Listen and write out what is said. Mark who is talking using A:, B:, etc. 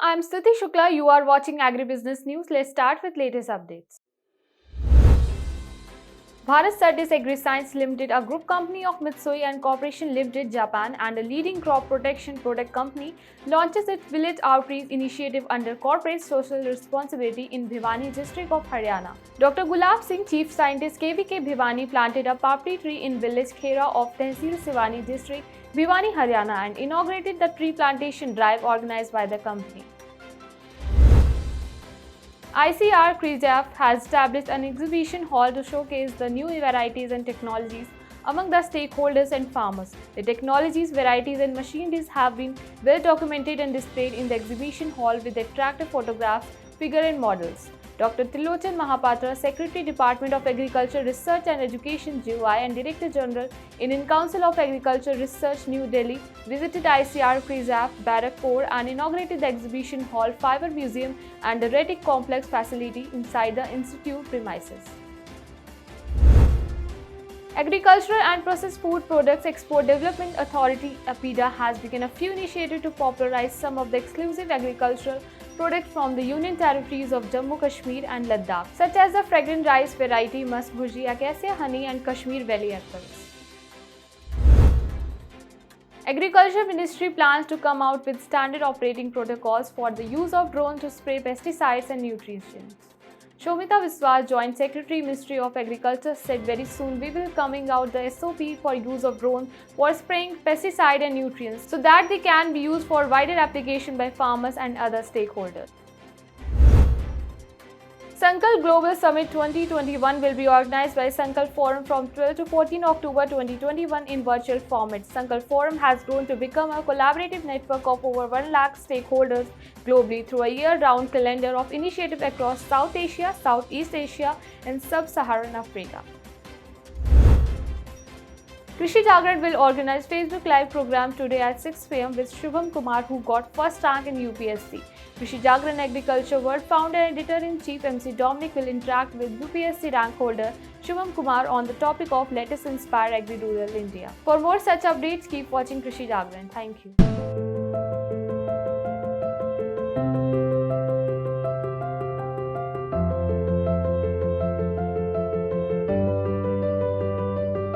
A: I'm Stuti Shukla. You are watching Agribusiness News. Let's start with latest updates. Bharat Sardis AgriScience Limited, a group company of Mitsui and Corporation Limited, Japan, and a leading crop protection product company, launches its village outreach initiative under corporate social responsibility in Bhiwani district of Haryana. Dr. Gulab Singh, Chief Scientist KVK Bhiwani, planted a papri tree in village Khera of Tehsil Siwani district, Bhiwani, Haryana, and inaugurated the tree plantation drive organized by the company. ICAR CRESAF has established an exhibition hall to showcase the new varieties and technologies among the stakeholders and farmers. The technologies, varieties and machineries have been well documented and displayed in the exhibition hall with attractive photographs, figures and models. Dr. Tilochan Mahapatra, Secretary Department of Agriculture Research and Education GUI and Director General Indian Council of Agriculture Research New Delhi, visited ICAR CRESAF, Barakpur and inaugurated the exhibition hall, Fiber Museum and the Retic Complex facility inside the institute premises. Agricultural and Processed Food Products Export Development Authority APIDA has begun a few initiatives to popularize some of the exclusive agricultural products from the Union territories of Jammu Kashmir and Ladakh, such as the fragrant rice variety Musk Bhuji, Acacia honey and Kashmir Valley apples. Agriculture Ministry plans to come out with standard operating protocols for the use of drones to spray pesticides and nutrients. Shomita Viswas, Joint Secretary, Ministry of Agriculture, said very soon we will coming out the SOP for use of drones for spraying pesticide and nutrients so that they can be used for wider application by farmers and other stakeholders. Sankalp Global Summit 2021 will be organized by Sankalp Forum from 12 to 14 October 2021 in virtual format. Sankalp Forum has grown to become a collaborative network of over 1 lakh stakeholders globally through a year-round calendar of initiatives across South Asia, Southeast Asia, and Sub-Saharan Africa. Krishi Jagran will organize Facebook Live program today at 6 p.m. with Shubham Kumar, who got first rank in UPSC. Krishi Jagran Agriculture World founder and editor-in-chief MC Dominic will interact with UPSC rank holder Shubham Kumar on the topic of Let us inspire agri-rural India. For more such updates, keep watching Krishi Jagran. Thank you.